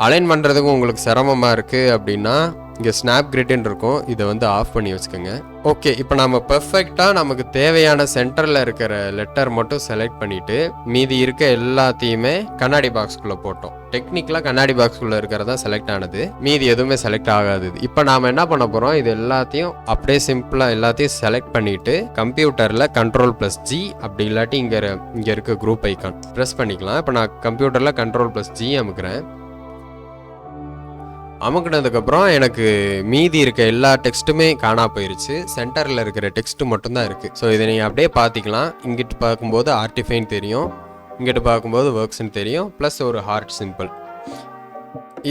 அலைன் பண்ணுறதுக்கும் உங்களுக்கு சிரமமாக இருக்குது அப்படின்னா இங்கே ஸ்னாப் கிரிட்னு இருக்கும், இதை வந்து ஆஃப் பண்ணி வச்சுக்கோங்க. ஓகே, இப்போ நம்ம பெர்ஃபெக்டாக நமக்கு தேவையான சென்டரில் இருக்கிற லெட்டர் மட்டும் செலக்ட் பண்ணிவிட்டு மீதி இருக்க எல்லாத்தையுமே கண்ணாடி பாக்ஸ்குள்ளே போட்டோம். டெக்னிக்கலாக கண்ணாடி பாக்ஸ்குள்ளே இருக்கிறதா செலக்ட் ஆனது, மீதி எதுவுமே செலக்ட் ஆகாது. இப்போ நாம் என்ன பண்ண போகிறோம், இது எல்லாத்தையும் அப்படியே சிம்பிளாக எல்லாத்தையும் செலக்ட் பண்ணிவிட்டு கம்ப்யூட்டரில் Ctrl+G அப்படி இல்லாட்டி இங்கே இருக்க குரூப் ஐக்கான் ப்ரெஸ் பண்ணிக்கலாம். இப்போ நான் கம்ப்யூட்டரில் Ctrl+G அமுக்கிறேன். அமுக்கினதுக்கப்புறம் எனக்கு மீதி இருக்க எல்லா டெக்ஸ்ட்டுமே காணா போயிருச்சு. சென்டரில் இருக்கிற டெக்ஸ்ட் மட்டும்தான் இருக்குது. ஸோ இதை நீங்கள் அப்படியே பார்த்திக்கலாம். இங்கிட்டு பார்க்கும்போது ஆர்டிஃபைன் தெரியும், இங்கிட்டு பார்க்கும்போது ஒர்க்ஸ்ன்னு தெரியும், ப்ளஸ் ஒரு ஹார்ட் சிம்பிள்.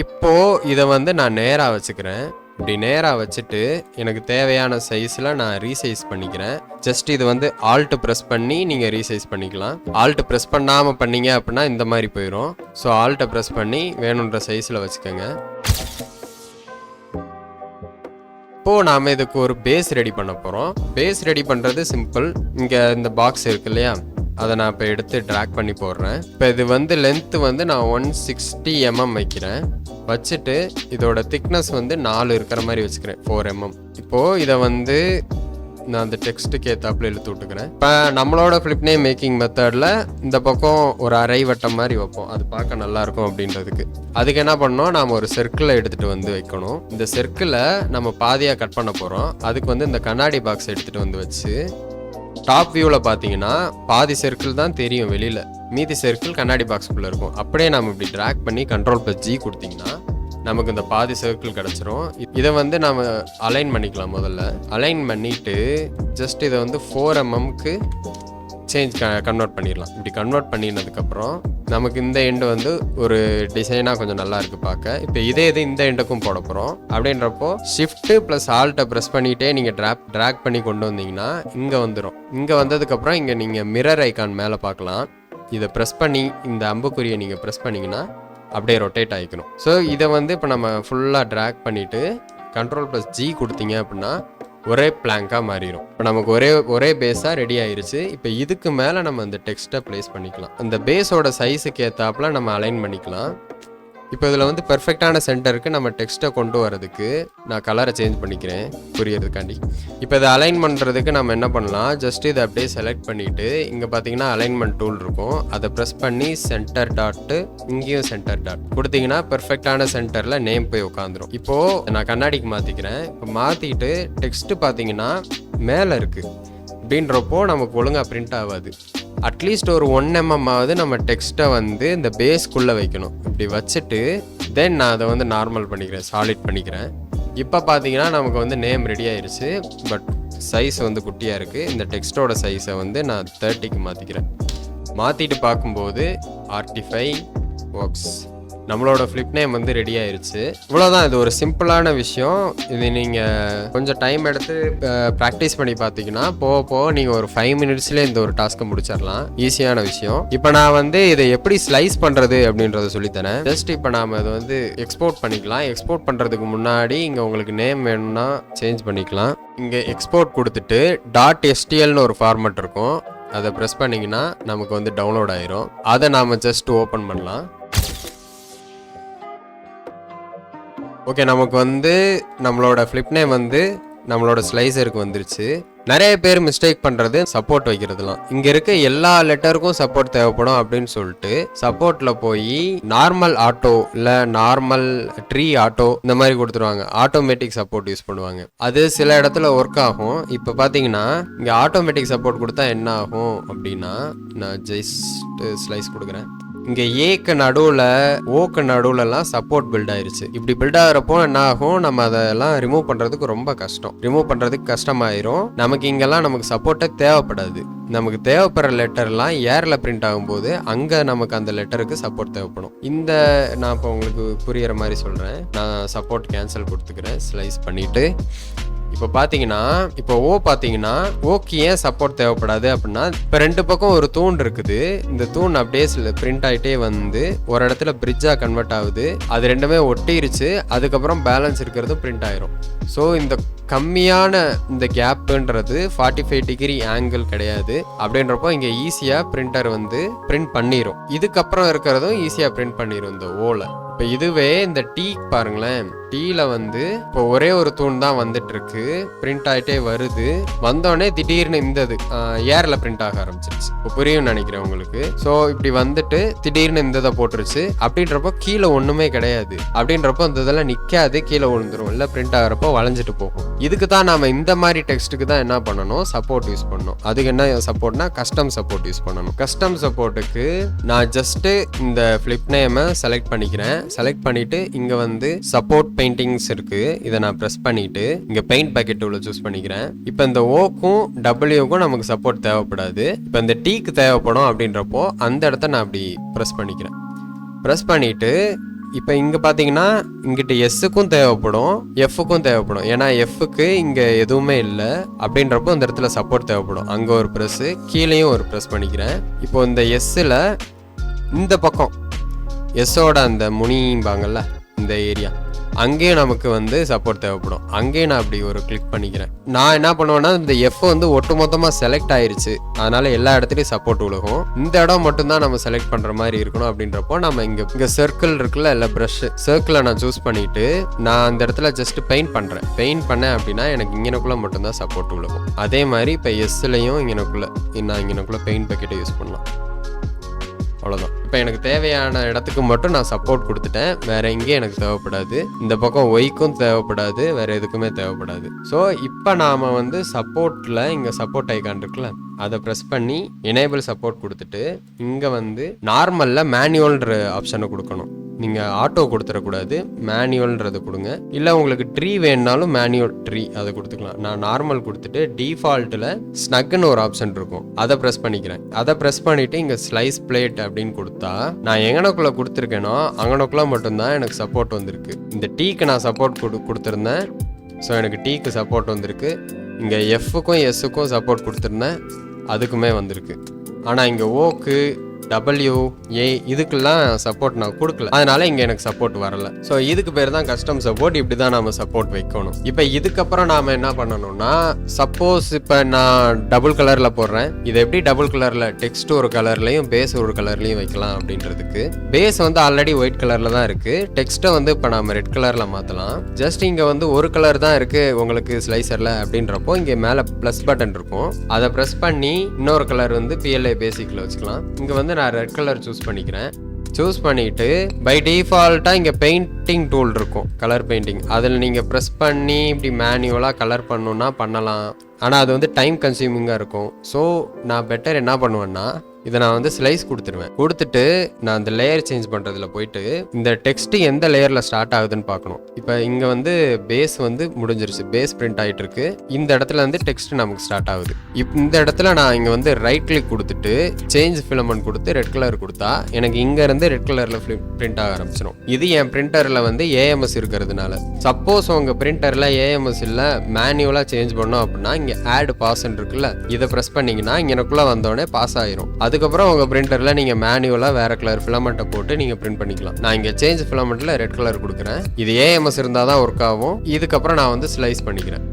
இப்போது இதை வந்து நான் நேராக வச்சுக்கிறேன். இப்படி நேராக வச்சுட்டு எனக்கு தேவையான சைஸில் நான் ரீசைஸ் பண்ணிக்கிறேன். ஜஸ்ட் இது வந்து ஆல்ட் ப்ரெஸ் பண்ணி நீங்கள் ரீசைஸ் பண்ணிக்கலாம். ஆல்ட் ப்ரெஸ் பண்ணாமல் பண்ணீங்க அப்படின்னா இந்த மாதிரி போயிடும். ஸோ ஆல்ட்டை ப்ரெஸ் பண்ணி வேணுன்ற சைஸில் வச்சுக்கோங்க. இப்போது நாம் இதுக்கு ஒரு பேஸ் ரெடி பண்ண போகிறோம். பேஸ் ரெடி பண்ணுறது சிம்பிள். இங்கே இந்த பாக்ஸ் இருக்கு இல்லையா, அதை நான் இப்போ எடுத்து ட்ராக் பண்ணி போடுறேன். இப்போ இது வந்து லென்த்து வந்து நான் 160 mm வைக்கிறேன். வச்சுட்டு இதோட திக்னஸ் வந்து 4 இருக்கிற மாதிரி வச்சுக்கிறேன், 4 mm. இப்போது இதை வந்து நான் அந்த டெக்ஸ்ட்டுக்கு ஏற்றாப்புல இழுத்து விட்டுக்கிறேன். இப்போ நம்மளோட ஃப்ளிப் நேம் மேக்கிங் மெத்தடில் இந்த பக்கம் ஒரு அரை வட்டம் மாதிரி வைப்போம், அது பார்க்க நல்லாயிருக்கும் அப்படின்றதுக்கு. அதுக்கு என்ன பண்ணோம், நாம் ஒரு சர்க்கிளை எடுத்துகிட்டு வந்து வைக்கணும். இந்த சர்க்கிளை நம்ம பாதியாக கட் பண்ண போகிறோம். அதுக்கு வந்து இந்த கண்ணாடி பாக்ஸ் எடுத்துகிட்டு வந்து வச்சு டாப் வியூவில் பார்த்தீங்கன்னா பாதி சர்க்கிள் தான் தெரியும் வெளியில், மீதி சர்க்கிள் கண்ணாடி பாக்ஸ்குள்ளே இருக்கும். அப்படியே நம்ம இப்படி ட்ராக் பண்ணி Ctrl+G கொடுத்தீங்கன்னா நமக்கு இந்த பாதி சர்க்கிள் கிடச்சிரும். இதை வந்து நம்ம அலைன் பண்ணிக்கலாம். முதல்ல அலைன் பண்ணிவிட்டு ஜஸ்ட் இதை வந்து 4 mmக்கு கன்வெர்ட் பண்ணிடலாம். இப்படி கன்வெர்ட் பண்ணினதுக்கப்புறம் நமக்கு இந்த எண்டு வந்து ஒரு டிசைனாக கொஞ்சம் நல்லா இருக்குது பார்க்க. இப்போ இதே இது இந்த எண்டுக்கும் போட போகிறோம். அப்படின்றப்போ ஷிஃப்ட்டு ப்ளஸ் ஆல்ட்டை ப்ரெஸ் பண்ணிகிட்டே நீங்கள் ட்ராக் பண்ணி கொண்டு வந்தீங்கன்னா இங்கே வந்துடும். இங்கே வந்ததுக்கப்புறம் இங்கே நீங்கள் மிரர் ஐக்கான் மேலே பார்க்கலாம். இதை ப்ரெஸ் பண்ணி இந்த அம்புக்குறியை நீங்கள் ப்ரெஸ் பண்ணிங்கன்னா அப்படியே ரொட்டேட் ஆகிக்கணும். ஸோ இதை வந்து இப்போ நம்ம ஃபுல்லாக ட்ராக் பண்ணிவிட்டு Ctrl+G கொடுத்தீங்க அப்படின்னா ஒரே பிளாங்காக மாறிடும். இப்போ நமக்கு ஒரே பேஸாக ரெடி ஆயிருச்சு. இப்போ இதுக்கு மேலே நம்ம அந்த டெக்ஸ்ட்டை ப்ளேஸ் பண்ணிக்கலாம். அந்த பேஸோட சைஸுக்கு ஏற்றாப்புல நம்ம அலைன் பண்ணிக்கலாம். இப்போ இதில் வந்து பெர்ஃபெக்டான சென்டருக்கு நம்ம டெக்ஸ்ட்டை கொண்டு வரதுக்கு நான் கலரை சேஞ்ச் பண்ணிக்கிறேன் புரியறதுக்காண்டி. இப்போ இதை அலைன் பண்ணுறதுக்கு நம்ம என்ன பண்ணலாம், ஜஸ்ட் இதை அப்படியே செலக்ட் பண்ணிவிட்டு இங்கே பார்த்தீங்கன்னா அலைன்மெண்ட் டூல் இருக்கும், அதை ப்ரெஸ் பண்ணி சென்டர் டாட்டு இங்கேயும் சென்டர் டாட் கொடுத்தீங்கன்னா பெர்ஃபெக்டான சென்டரில் நேம் போய் உட்காந்துரும். இப்போது நான் கண்ணாடிக்கு மாற்றிக்கிறேன். இப்போ மாற்றிட்டு டெக்ஸ்ட்டு பார்த்தீங்கன்னா மேலே இருக்குது அப்படின்றப்போ நமக்கு ஒழுங்காக பிரிண்ட் ஆகாது. அட்லீஸ்ட் ஒரு 1 mm ஆவது நம்ம டெக்ஸ்ட்டை வந்து இந்த பேஸ்க்குள்ளே வைக்கணும். இப்படி வச்சுட்டு தென் நான் அதை வந்து நார்மல் பண்ணிக்கிறேன், சாலிட் பண்ணிக்கிறேன். இப்போ பார்த்தீங்கன்னா நமக்கு வந்து நேம் ரெடி ஆயிடுச்சு. பட் சைஸ் வந்து குட்டியாக இருக்குது. இந்த டெக்ஸ்ட்டோட சைஸை வந்து நான் 30க்கு மாற்றிக்கிறேன். மாற்றிட்டு பார்க்கும்போது ஆர்டிஃபை ஒர்க்ஸ் நம்மளோட ஃப்ளிப் நேம் வந்து ரெடி ஆயிருச்சு. இவ்வளோதான், இது ஒரு சிம்பிளான விஷயம். இது நீங்கள் கொஞ்சம் டைம் எடுத்து ப்ராக்டிஸ் பண்ணி பார்த்தீங்கன்னா போக நீங்கள் ஒரு 5 minutesலேயே இந்த ஒரு டாஸ்க்கை முடிச்சிடலாம். ஈஸியான விஷயம். இப்போ நான் வந்து இதை எப்படி ஸ்லைஸ் பண்ணுறது அப்படின்றத சொல்லித்தரேன். ஜஸ்ட் இப்போ நாம் இதை வந்து எக்ஸ்போர்ட் பண்ணிக்கலாம். எக்ஸ்போர்ட் பண்ணுறதுக்கு முன்னாடி இங்கே உங்களுக்கு நேம் வேணும்னா சேஞ்ச் பண்ணிக்கலாம். இங்கே எக்ஸ்போர்ட் கொடுத்துட்டு .stl ஒரு ஃபார்மேட் இருக்கும், அதை ப்ரெஸ் பண்ணிங்கன்னா நமக்கு வந்து டவுன்லோட் ஆயிரும். அதை நாம் ஜஸ்ட் ஓப்பன் பண்ணலாம். ஓகே, நமக்கு வந்து நம்மளோட ஃப்ளிப் நேம் வந்து நம்மளோட ஸ்லைசருக்கு வந்துருச்சு. நிறைய பேர் மிஸ்டேக் பண்ணுறது சப்போர்ட் வைக்கிறதுலாம். இங்கே இருக்க எல்லா லெட்டருக்கும் சப்போர்ட் தேவைப்படும் அப்படின்னு சொல்லிட்டு சப்போர்ட்டில் போய் நார்மல் ஆட்டோ இல்லை நார்மல் ட்ரீ ஆட்டோ இந்த மாதிரி கொடுத்துருவாங்க. ஆட்டோமேட்டிக் சப்போர்ட் யூஸ் பண்ணுவாங்க. அது சில இடத்துல ஒர்க் ஆகும். இப்போ பார்த்தீங்கன்னா இங்கே ஆட்டோமேட்டிக் சப்போர்ட் கொடுத்தா என்ன ஆகும் அப்படின்னா, நான் ஜஸ்ட் ஸ்லைஸ் கொடுக்குறேன். இங்கே ஏக்கு நடுவில் ஓக்கு நடுவுலலாம் சப்போர்ட் பில்ட் ஆயிருச்சு. இப்படி பில்ட் ஆகிறப்போ என்ன ஆகும், நம்ம அதெல்லாம் ரிமூவ் பண்ணுறதுக்கு ரொம்ப கஷ்டம். ரிமூவ் பண்ணுறதுக்கு கஷ்டமாயிரும். நமக்கு இங்கெல்லாம் நமக்கு சப்போர்ட்டே தேவைப்படாது. நமக்கு தேவைப்படுற லெட்டர்லாம் ஏரில் பிரிண்ட் ஆகும்போது அங்கே நமக்கு அந்த லெட்டருக்கு சப்போர்ட் தேவைப்படும். நான் இப்போ உங்களுக்கு புரிகிற மாதிரி சொல்கிறேன். நான் சப்போர்ட் கேன்சல் கொடுத்துக்கிறேன் ஸ்லைஸ் பண்ணிவிட்டு. இப்போ பார்த்தீங்கன்னா இப்போ பார்த்தீங்கன்னா ஓக்கு ஏன் சப்போர்ட் தேவைப்படாது அப்படின்னா, இப்போ 2 பக்கம் ஒரு தூண் இருக்குது. இந்த தூண் அப்படியே பிரிண்ட் ஆகிட்டே வந்து ஒரு இடத்துல பிரிட்ஜாக கன்வெர்ட் ஆகுது. அது ரெண்டுமே ஒட்டிருச்சு. அதுக்கப்புறம் பேலன்ஸ் இருக்கிறதும் பிரிண்ட் ஆயிரும். ஸோ இந்த கம்மியான இந்த கேப்புன்றது 45 டிகிரி ஆங்கிள் கிடையாது. அப்படின்றப்போ இங்கே ஈஸியாக பிரிண்டர் வந்து பிரிண்ட் பண்ணிடும். இதுக்கப்புறம் இருக்கிறதும் ஈஸியாக பிரிண்ட் பண்ணிடும் இந்த ஓல. இப்போ இதுவே இந்த டீ பாருங்களேன், டீல வந்து இப்போ ஒரே ஒரு தூண் தான் வந்துட்டு இருக்கு, பிரிண்ட் ஆகிட்டே வருது. வந்தோடனே திடீர்னு இந்த ஏர்ல பிரிண்ட் ஆக ஆரம்பிச்சிருச்சு. இப்போ புரியும் நினைக்கிறேன் உங்களுக்கு. ஸோ இப்படி வந்துட்டு திடீர்னு இந்த இதை போட்டுருச்சு. அப்படின்றப்போ கீழே ஒண்ணுமே கிடையாது. அப்படின்றப்போ இந்த இதெல்லாம் நிக்காது, கீழே விழுந்துரும், இல்லை பிரிண்ட் ஆகிறப்போ வளைஞ்சிட்டு போகும். இதுக்கு தான் நாம இந்த மாதிரி டெக்ஸ்ட்டுக்கு தான் என்ன பண்ணணும், சப்போர்ட் யூஸ் பண்ணணும். அதுக்கு என்ன சப்போர்ட்னா கஸ்டம் சப்போர்ட் யூஸ் பண்ணணும். கஸ்டம் சப்போர்ட்டுக்கு நான் ஜஸ்ட் இந்த ஃபிளிப் நேமை செலக்ட் பண்ணிக்கிறேன். செலக்ட் பண்ணிட்டு இங்க வந்து சப்போர்ட் பெயிண்டிங்ஸ் இருக்கு, இதை நான் ப்ரெஸ் பண்ணிட்டு இங்க பெயிண்ட் பேக்கெட் உள்ள சூஸ் பண்ணிக்கிறேன். இப்போ இந்த ஓக்கும் டபிள்யூக்கும் நமக்கு சப்போர்ட் தேவைப்படாது. இப்போ இந்த டீக்கு தேவைப்படும். அப்படின்றப்போ அந்த இடத்த நான் அப்படி ப்ரெஸ் பண்ணிக்கிறேன். ப்ரெஸ் பண்ணிட்டு இப்போ இங்கே பார்த்தீங்கன்னா இங்கிட்ட எஸ்ஸுக்கும் தேவைப்படும், எஃப்க்கும் தேவைப்படும். ஏன்னா எஃப்க்கு இங்கே எதுவுமே இல்லை. அப்படின்றப்போ இந்த இடத்துல சப்போர்ட் தேவைப்படும். அங்கே ஒரு ப்ரெஸ்ஸு, கீழேயும் ஒரு ப்ரெஸ் பண்ணிக்கிறேன். இப்போ இந்த எஸ்ஸில் இந்த பக்கம் எஸ்ஸோட அந்த முனிம்பாங்கல்ல இந்த ஏரியா, அங்கேயும் நமக்கு வந்து சப்போர்ட் தேவைப்படும். அங்கேயும் நான் அப்படி ஒரு கிளிக் பண்ணிக்கிறேன். நான் என்ன பண்ணுவேன்னா இந்த எஃப் வந்து ஒட்டுமொத்தமாக செலக்ட் ஆயிருச்சு, அதனால எல்லா இடத்துலையும் சப்போர்ட் விழுகும். இந்த இடம் மட்டும்தான் நம்ம செலக்ட் பண்ணுற மாதிரி இருக்கணும். அப்படின்றப்போ நம்ம இங்கே சர்க்கிள் இருக்குல்ல, இல்லை ப்ரஷ் சர்க்கிளை நான் சூஸ் பண்ணிட்டு நான் அந்த இடத்துல ஜஸ்ட் பெயிண்ட் பண்ணுறேன். பெயிண்ட் பண்ணேன் அப்படின்னா எனக்கு இங்கனக்குள்ளே மட்டும்தான் சப்போர்ட் விழுகும். அதே மாதிரி இப்போ எஸ்லையும் நான் இங்கனக்குள்ளே பெயிண்ட் பக்கெட்டை யூஸ் பண்ணலாம். அவ்வளோதான். இப்போ எனக்கு தேவையான இடத்துக்கு மட்டும் நான் சப்போர்ட் கொடுத்துட்டேன். வேற எங்கேயும் எனக்கு தேவைப்படாது. இந்த பக்கம் ஒய்க்கும் தேவைப்படாது, வேற எதுக்குமே தேவைப்படாது. ஸோ இப்போ நாம வந்து சப்போர்ட்ல இங்கே சப்போர்ட் ஐகான் இருக்குல்ல, அதை ப்ரெஸ் பண்ணி எனேபிள் சப்போர்ட் கொடுத்துட்டு இங்கே வந்து நார்மலில் மேனுவல்ன்ற ஆப்ஷனை கொடுக்கணும். நீங்கள் ஆட்டோ கொடுத்துடக்கூடாது, மேனுவல்ன்றது கொடுங்க. இல்லை உங்களுக்கு ட்ரீ வேணுனாலும் மேனுவல் ட்ரீ அதை கொடுத்துக்கலாம். நான் நார்மல் கொடுத்துட்டு டிஃபால்ட்டில் ஸ்னக்குன்னு ஒரு ஆப்ஷன் இருக்கும், அதை ப்ரெஸ் பண்ணிக்கிறேன். அதை ப்ரெஸ் பண்ணிவிட்டு இங்கே ஸ்லைஸ் பிளேட் அப்படின்னு கொடுத்தா நான் எங்கனக்குள்ளே கொடுத்துருக்கேனோ அங்கனக்குள்ளே மட்டும்தான் எனக்கு சப்போர்ட் வந்திருக்கு. இந்த டீக்கு நான் சப்போர்ட் கொடுத்துருந்தேன். ஸோ எனக்கு டீக்கு சப்போர்ட் வந்திருக்கு. இங்கே எஃப்க்கும் எஸ்ஸுக்கும் சப்போர்ட் கொடுத்துருந்தேன், அதுக்குமே வந்திருக்கு. ஆனால் இங்கே ஓக்கு டபிள்யூ ஏ இதுக்கெல்லாம் சப்போர்ட் நான் கொடுக்கல, அதனால இங்கே எனக்கு சப்போர்ட் வரல. ஸோ இதுக்கு பேர் தான் கஸ்டம் சப்போர்ட். இப்படி தான் நம்ம சப்போர்ட் வைக்கணும். இப்போ இதுக்கப்புறம் நாம் என்ன பண்ணணும்னா, சப்போஸ் இப்போ நான் டபுள் கலரில் போடுறேன், இதை எப்படி டபுள் கலரில் டெக்ஸ்ட் ஒரு கலர்லையும் பேஸ் ஒரு கலர்லையும் வைக்கலாம் அப்படின்றதுக்கு, பேஸ் வந்து ஆல்ரெடி ஒயிட் கலரில் தான் இருக்குது, டெக்ஸ்ட்டை வந்து இப்போ நம்ம ரெட் கலரில் மாற்றலாம். ஜஸ்ட் இங்கே வந்து ஒரு கலர் தான் இருக்குது உங்களுக்கு ஸ்லைசரில். அப்படின்றப்போ இங்கே மேலே ப்ளஸ் பட்டன் இருக்கும், அதை ப்ரெஸ் பண்ணி இன்னொரு கலர் வந்து PLA பேசிக்கில் வச்சுக்கலாம். இங்கே வந்து நான் ரெட் கலர் சூஸ் பண்ணிக்கிறேன். சூஸ் பண்ணிட்டு பை டிஃபால்ட்டாக இங்கே பெயிண்டிங் டூல் இருக்கும், கலர் பெயிண்டிங். அதில் நீங்கள் ப்ரெஸ் பண்ணி இப்படி மேனுவலாக கலர் பண்ணணுன்னா பண்ணலாம். ஆனால் அது வந்து டைம் கன்சியூமிங்காக இருக்கும். ஸோ நான் பெட்டர் என்ன பண்ணுவேன்னா, இதை நான் வந்து ஸ்லைஸ் கொடுத்துருவேன். கொடுத்துட்டு நான் அந்த லேயர் சேஞ்ச் பண்ணுறதுல போயிட்டு இந்த டெக்ஸ்ட் எந்த லேயரில் ஸ்டார்ட் ஆகுதுன்னு பார்க்கணும். இப்போ இங்கே வந்து பேஸ் வந்து முடிஞ்சிருச்சு, பேஸ் பிரிண்ட் ஆகிட்டு இருக்கு. இந்த இடத்துல வந்து டெக்ஸ்ட் நமக்கு ஸ்டார்ட் ஆகுது. இந்த இடத்துல நான் இங்கே வந்து ரைட் கிளிக் கொடுத்துட்டு சேஞ்ச் ஃபிலமெண்ட் கொடுத்து ரெட் கலர் கொடுத்தா எனக்கு இங்கேருந்து ரெட் கலரில் பிரிண்ட் ஆக ஆரம்பிச்சிடும். இது என் பிரிண்டரில் வந்து AMS இருக்கிறதுனால. சப்போஸ் உங்கள் பிரிண்டரில் AMS இல்லை, மேனுவலாக சேஞ்ச் பண்ணோம் அப்படின்னா இங்கே ஆட் பாஸ்ன்னு இருக்குல்ல, இதை ப்ரெஸ் பண்ணிங்கன்னா இங்கனக்குள்ளே வந்தோடனே பாஸ் ஆயிரும். அதுக்கப்புறம் உங்கள் பிரிண்டரில் நீங்கள் மேனுவலாக வேறு கலர் ஃபிலமெண்ட்டை போட்டு நீங்கள் பிரிண்ட் பண்ணிக்கலாம். நான் இங்கே சேஞ்ச் ஃபிலமெண்ட்டில் ரெட் கலர் கொடுக்குறேன். இது AMS இருந்தால் தான் ஒர்க் ஆகும். இதுக்கப்புறம் நான் வந்து ஸ்லைஸ் பண்ணிக்கிறேன்.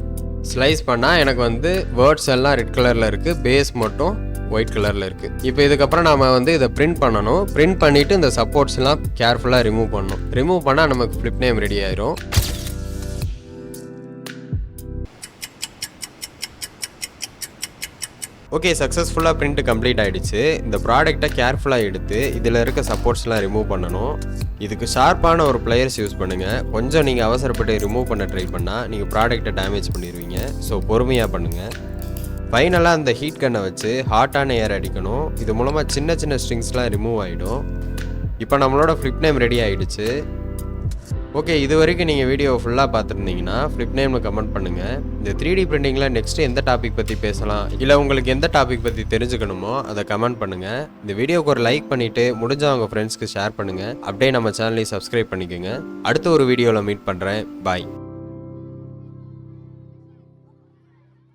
ஸ்லைஸ் பண்ணால் எனக்கு வந்து வேர்ட்ஸ் எல்லாம் ரெட் கலரில் இருக்குது, பேஸ் மட்டும் ஒயிட் கலரில் இருக்குது. இப்போ இதுக்கப்புறம் நம்ம வந்து இதை பிரிண்ட் பண்ணணும். பிரிண்ட் பண்ணிவிட்டு இந்த சப்போர்ட்ஸ்லாம் கேர்ஃபுல்லாக ரிமூவ் பண்ணணும். ரிமூவ் பண்ணால் நமக்கு ஃபிளிப் நேம் ரெடி ஆயிரும். ஓகே, சக்ஸஸ்ஃபுல்லாக பிரிண்ட் கம்ப்ளீட் ஆகிடுச்சு. இந்த ப்ராடக்டை கேர்ஃபுல்லாக எடுத்து இதில் இருக்க சப்போர்ட்ஸ்லாம் ரிமூவ் பண்ணணும். இதுக்கு ஷார்ப்பான ஒரு ப்ளையர்ஸ் யூஸ் பண்ணுங்கள். கொஞ்சம் நீங்கள் அவசரப்பட்டு ரிமூவ் பண்ண ட்ரை பண்ணால் நீங்கள் ப்ராடக்ட்டை டேமேஜ் பண்ணிடுவீங்க. ஸோ பொறுமையாக பண்ணுங்கள். ஃபைனலாக அந்த ஹீட் கன்னை வச்சு ஹாட்டான ஏர் அடிக்கணும். இது மூலமாக சின்ன சின்ன ஸ்ட்ரிங்ஸ்லாம் ரிமூவ் ஆகிடும். இப்போ நம்மளோட ஃபிளிப் நேம் ரெடி ஆகிடுச்சு. ஓகே, இது வரைக்கும் நீங்கள் வீடியோ ஃபுல்லாக பார்த்துருந்தீங்கன்னா ஃபிளிப் நேமில் கமெண்ட் பண்ணுங்கள். இந்த 3D பிரிண்டிங்கில் நெக்ஸ்ட்டு எந்த டாபிக் பற்றி பேசலாம், இல்லை உங்களுக்கு எந்த டாபிக் பற்றி தெரிஞ்சுக்கணுமோ அதை கமெண்ட் பண்ணுங்கள். இந்த வீடியோக்கு ஒரு லைக் பண்ணிவிட்டு முடிஞ்சால் உங்கள் ஃப்ரெண்ட்ஸ்க்கு ஷேர் பண்ணுங்கள். அப்படியே நம்ம சேனலையும் சப்ஸ்கிரைப் பண்ணிக்கோங்க. அடுத்த ஒரு வீடியோவில் மீட் பண்ணுறேன். பாய்.